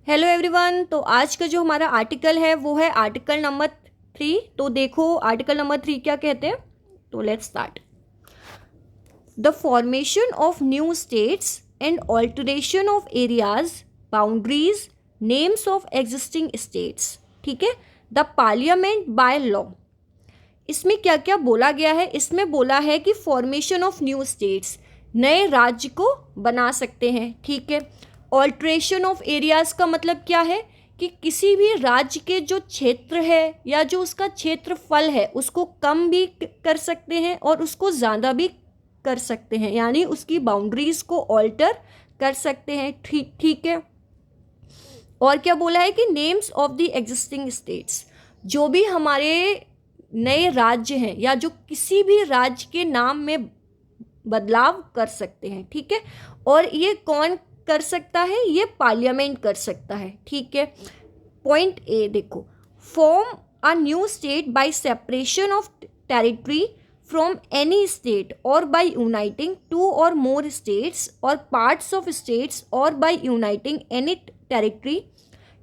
Hello everyone. तो आज का जो हमारा आर्टिकल है वो है आर्टिकल नंबर 3। तो देखो आर्टिकल नंबर 3 क्या कहते हैं। तो let's start. The formation of new states and alteration of areas, boundaries, names of existing states. ठीक है। The parliament by law. इसमें क्या क्या बोला गया है। इसमें बोला है कि फॉर्मेशन ऑफ न्यू स्टेट्स, नए राज्य को बना सकते हैं। ठीक है। ऑल्ट्रेशन ऑफ एरियाज का मतलब क्या है कि किसी भी राज्य के जो क्षेत्र है या जो उसका क्षेत्रफल है उसको कम भी कर सकते हैं और उसको ज़्यादा भी कर सकते हैं, यानी उसकी बाउंड्रीज को ऑल्टर कर सकते हैं। ठीक है। और क्या बोला है कि names of the existing states, जो भी हमारे नए राज्य हैं या जो किसी भी राज्य के नाम में बदलाव कर सकते हैं। ठीक है। और ये कौन कर सकता है? ये पार्लियामेंट कर सकता है। ठीक है। पॉइंट ए देखो, form a new state by separation of territory from any state or by uniting two or more states or parts of states or by uniting any territory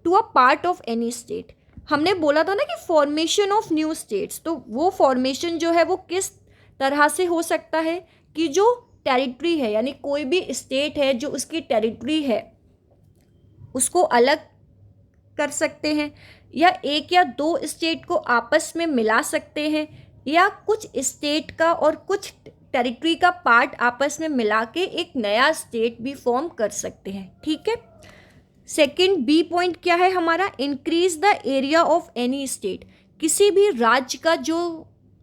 to a part of any state. हमने बोला था ना कि formation of new states, तो वो formation जो है वो किस तरह से हो सकता है कि जो टेरिटरी है, यानी कोई भी स्टेट है जो उसकी टेरिटरी है उसको अलग कर सकते हैं, या एक या दो स्टेट को आपस में मिला सकते हैं, या कुछ स्टेट का और कुछ टेरिटरी का पार्ट आपस में मिला के एक नया स्टेट भी फॉर्म कर सकते हैं। ठीक है। सेकंड बी पॉइंट क्या है हमारा? Increase the area of any state. किसी भी राज्य का जो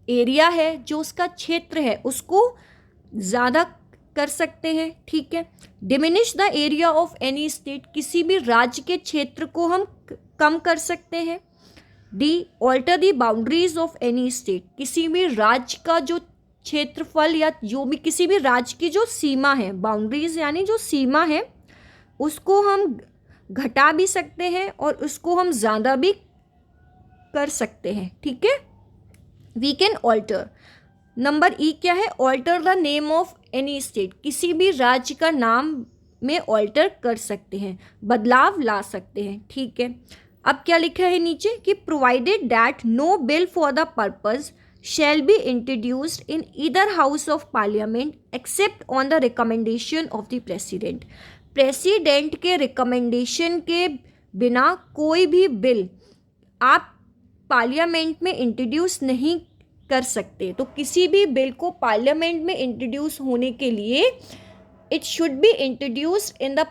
एरिया है, जो उसका क्षेत्र है, उसको ज़्यादा कर सकते हैं। ठीक है। Diminish the area of any state, किसी भी राज्य के क्षेत्र को हम कम कर सकते हैं। D alter the boundaries of any state, किसी भी राज्य का जो क्षेत्रफल या जो भी किसी भी राज्य की जो सीमा है, बाउंड्रीज यानी जो सीमा है, उसको हम घटा भी सकते हैं और उसको हम ज़्यादा भी कर सकते हैं। ठीक है। We can alter. Number E क्या है? Alter the name of any state, किसी भी राज्य का नाम में ऑल्टर कर सकते हैं, बदलाव ला सकते हैं। ठीक है। अब क्या लिखा है नीचे कि provided that no bill for the purpose shall be introduced in either house of parliament except on the recommendation of the president। President के रिकमेंडेशन के बिना कोई भी बिल आप पार्लियामेंट में इंट्रोड्यूस नहीं कर सकते। तो किसी भी बिल को पार्लियामेंट में इंट्रोड्यूस होने के लिए it should be introduced in the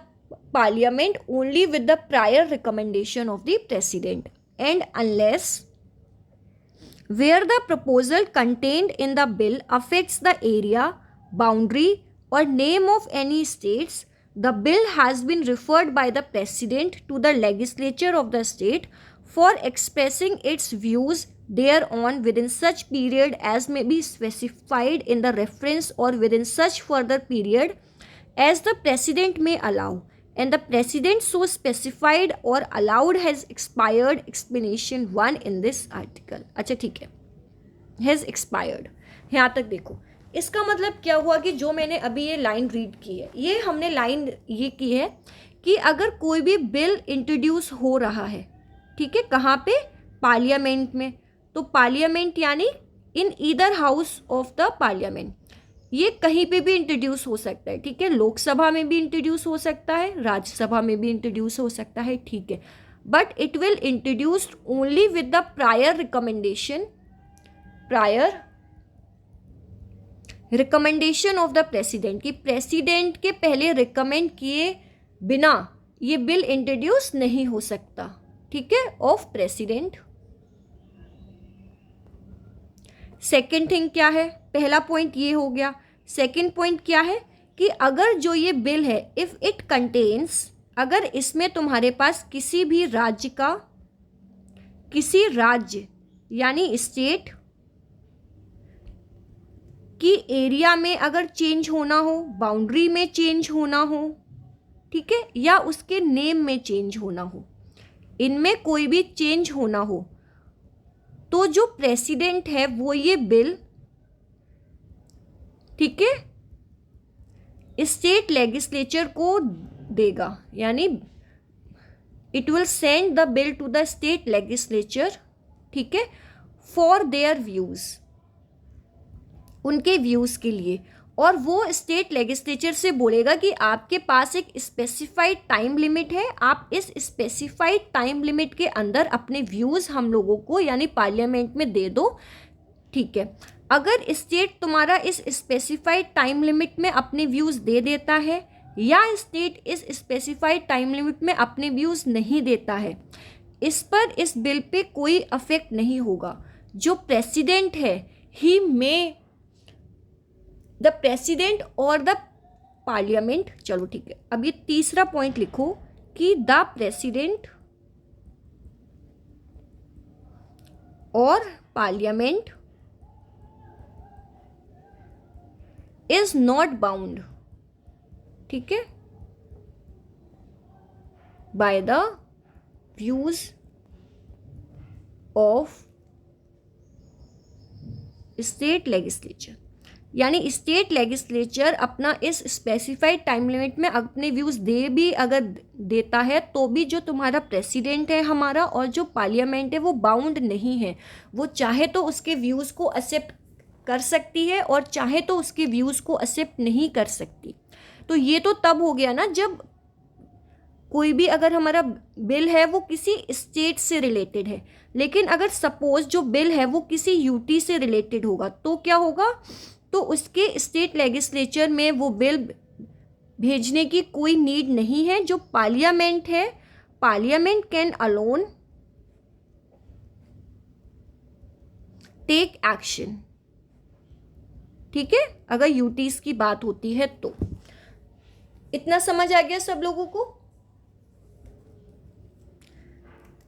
parliament only with the prior recommendation of the president and unless where the proposal contained in the bill affects the area, boundary or name of any states, the bill has been referred by the president to the legislature of the state for expressing its views thereon within such period as may be specified in the reference or within such further period as the president may allow, and the president so specified or allowed has expired explanation 1 in this article। अच्छा ठीक है, has expired. यहाँ तक देखो, इसका मतलब क्या हुआ कि जो मैंने अभी ये लाइन रीड की है, ये हमने लाइन ये की है कि अगर कोई भी बिल इंट्रोड्यूस हो रहा है, ठीक है, कहाँ पे? पार्लियामेंट में। तो पार्लियामेंट यानी in either house of the parliament, ये कहीं पे भी इंट्रोड्यूस हो सकता है। ठीक है। लोकसभा में भी इंट्रोड्यूस हो सकता है, राज्यसभा में भी इंट्रोड्यूस हो सकता है। ठीक है। But it will introduced only with the prior recommendation of the president, कि प्रेसिडेंट के पहले रिकमेंड किए बिना ये बिल इंट्रोड्यूस नहीं हो सकता। ठीक है। Of president. सेकेंड थिंग क्या है? पहला पॉइंट ये हो गया। सेकेंड पॉइंट क्या है कि अगर जो ये बिल है, इफ इट कंटेन्स, अगर इसमें तुम्हारे पास किसी भी राज्य का, किसी राज्य यानी स्टेट की एरिया में अगर चेंज होना हो, बाउंड्री में चेंज होना हो, ठीक है, या उसके नेम में चेंज होना हो, इनमें कोई भी चेंज होना हो, तो जो प्रेसिडेंट है वो ये बिल, ठीक है, स्टेट लेजिस्लेचर को देगा, यानी it will send the bill to the state legislature, ठीक है, फॉर देयर व्यूज, उनके व्यूज के लिए। और वो स्टेट लेजिस्लेचर से बोलेगा कि आपके पास एक स्पेसिफाइड टाइम लिमिट है, आप इस स्पेसिफाइड टाइम लिमिट के अंदर अपने व्यूज हम लोगों को यानी पार्लियामेंट में दे दो, ठीक है। अगर स्टेट तुम्हारा इस स्पेसिफाइड टाइम लिमिट में अपने व्यूज दे देता है या स्टेट इस स्पेसिफाइड टाइम लिमिट में अपने व्यूज नहीं देता है, इस पर इस बिल पे कोई अफेक्ट नहीं होगा। जो प्रेसिडेंट है ही मे, द प्रेसिडेंट और द पार्लियामेंट, चलो ठीक है, अब ये तीसरा पॉइंट लिखो कि द प्रेसिडेंट और पार्लियामेंट इज नॉट बाउंड, ठीक है, by the views of state legislature. यानी स्टेट लेजिस्लेचर अपना इस स्पेसिफाइड टाइम लिमिट में अपने व्यूज दे भी अगर देता है तो भी जो तुम्हारा प्रेसिडेंट है हमारा और जो पार्लियामेंट है वो बाउंड नहीं है, वो चाहे तो उसके व्यूज को एक्सेप्ट कर सकती है और चाहे तो उसके व्यूज को एक्सेप्ट नहीं कर सकती। तो ये तो तब हो गया ना जब कोई भी अगर हमारा बिल है वो किसी स्टेट से रिलेटेड है, लेकिन अगर सपोज जो बिल है वो किसी यूटी से रिलेटेड होगा तो क्या होगा, तो उसके स्टेट लेजिस्लेचर में वो बिल भेजने की कोई नीड नहीं है। जो पार्लियामेंट है, parliament can alone take action, ठीक है, अगर यूटीज की बात होती है तो। इतना समझ आ गया सब लोगों को।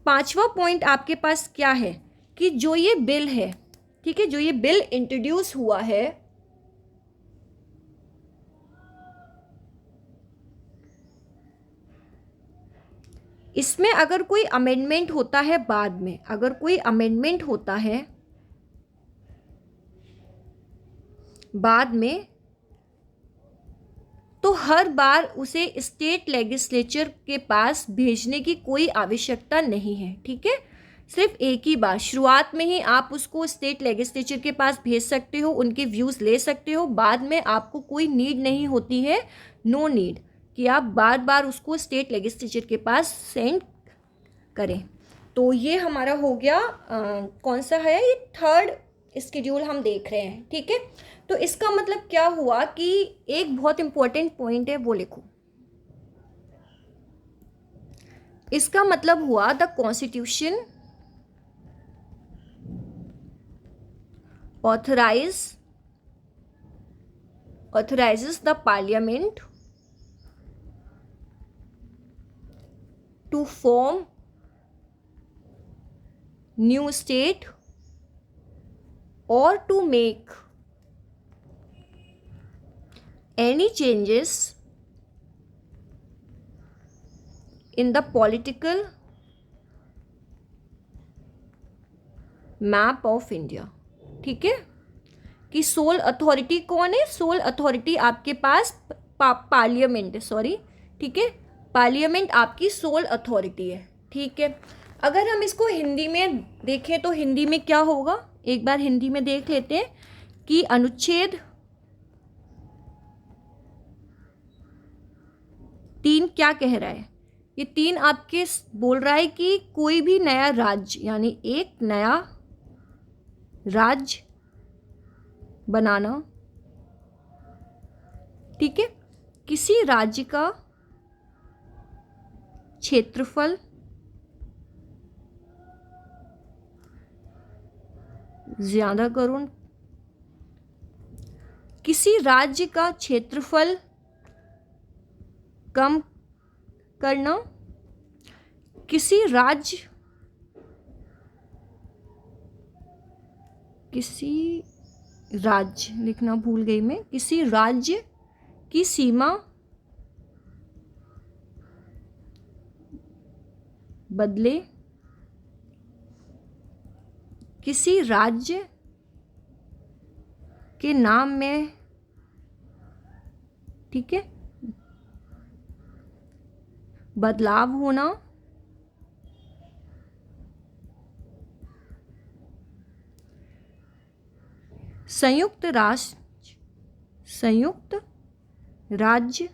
पांचवा पॉइंट आपके पास क्या है कि जो ये बिल है, ठीक है, जो ये बिल इंट्रोड्यूस हुआ है इसमें अगर कोई अमेंडमेंट होता है बाद में, अगर कोई अमेंडमेंट होता है बाद में तो हर बार उसे स्टेट लेजिस्लेचर के पास भेजने की कोई आवश्यकता नहीं है, ठीक है। सिर्फ एक ही बार शुरुआत में ही आप उसको स्टेट लेजिस्लेचर के पास भेज सकते हो, उनके व्यूज़ ले सकते हो, बाद में आपको कोई नीड नहीं होती है, नो नीड कि आप बार बार उसको स्टेट लेजिस्लेचर के पास सेंड करें। तो ये हमारा हो गया कौन सा है, ये थर्ड स्केड्यूल हम देख रहे हैं, ठीक है। तो इसका मतलब क्या हुआ कि एक बहुत इंपॉर्टेंट पॉइंट है वो लिखो। इसका मतलब हुआ the constitution authorizes the parliament to form new state or to make any changes in the political map of India, ठीक है। कि सोल अथॉरिटी कौन है, सोल अथॉरिटी आपके पास पार्लियामेंट है, सॉरी, ठीक है, पार्लियामेंट आपकी सोल अथॉरिटी है, ठीक है। अगर हम इसको हिंदी में देखें तो हिंदी में क्या होगा, एक बार हिंदी में देख लेते हैं कि अनुच्छेद 3 क्या कह रहा है। ये 3 आपके बोल रहा है कि कोई भी नया राज्य यानी एक नया राज्य बनाना, ठीक है, किसी राज्य का क्षेत्रफल ज्यादा करो, किसी राज्य का क्षेत्रफल कम करना, किसी राज्य लिखना भूल गई मैं, किसी राज्य की सीमा बदले, किसी राज्य के नाम में, ठीक है, बदलाव होना, संयुक्त राज्य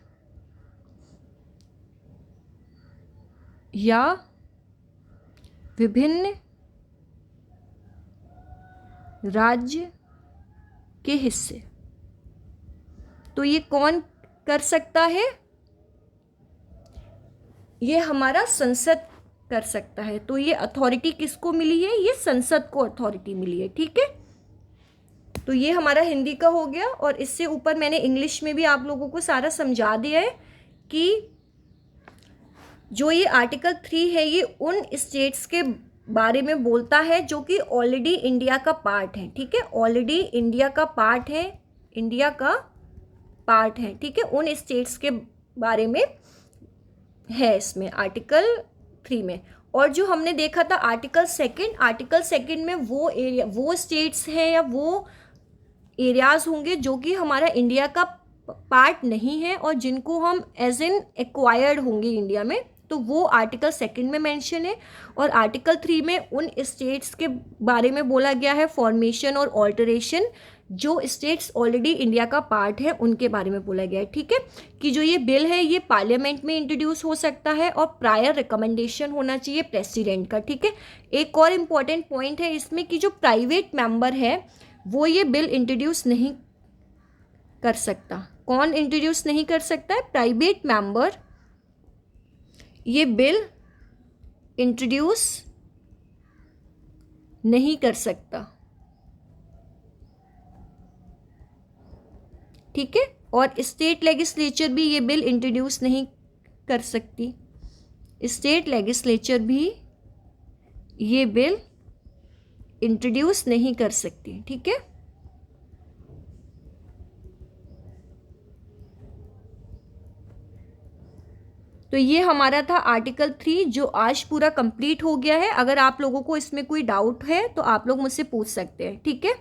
या विभिन्न राज्य के हिस्से। तो ये कौन कर सकता है? ये हमारा संसद कर सकता है। तो ये अथॉरिटी किसको मिली है? ये संसद को अथॉरिटी मिली है। ठीक है, तो ये हमारा हिंदी का हो गया। और इससे ऊपर मैंने इंग्लिश में भी आप लोगों को सारा समझा दिया है कि जो ये आर्टिकल 3 है ये उन स्टेट्स के बारे में बोलता है जो कि ऑलरेडी इंडिया का पार्ट है। ठीक है, ऑलरेडी इंडिया का पार्ट है, इंडिया का पार्ट है। ठीक है, उन स्टेट्स के बारे में है इसमें आर्टिकल 3 में। और जो हमने देखा था आर्टिकल सेकंड में वो एरिया, वो स्टेट्स हैं या वो एरियाज होंगे जो कि हमारा इंडिया का पार्ट नहीं है और जिनको हम एज इन एक्वायर्ड होंगे इंडिया में, तो वो आर्टिकल 2 में मेंशन है। और आर्टिकल 3 में उन स्टेट्स के बारे में बोला गया है, फॉर्मेशन और ऑल्टरेशन, जो स्टेट्स ऑलरेडी इंडिया का पार्ट है उनके बारे में बोला गया है। ठीक है, कि जो ये बिल है ये पार्लियामेंट में इंट्रोड्यूस हो सकता है और प्रायर रिकमेंडेशन होना चाहिए प्रेसिडेंट का। ठीक है, एक और इम्पॉर्टेंट पॉइंट है इसमें कि जो प्राइवेट मेंबर है वो ये बिल इंट्रोड्यूस नहीं कर सकता। कौन इंट्रोड्यूस नहीं कर सकता है? प्राइवेट मेंबर ये बिल इंट्रोड्यूस नहीं कर सकता। ठीक है, और स्टेट लेजिस्लेचर भी ये बिल इंट्रोड्यूस नहीं कर सकती। स्टेट लेजिस्लेचर भी ये बिल इंट्रोड्यूस नहीं कर सकती। ठीक है, तो ये हमारा था आर्टिकल 3 जो आज पूरा कंप्लीट हो गया है। अगर आप लोगों को इसमें कोई डाउट है तो आप लोग मुझसे पूछ सकते हैं। ठीक है।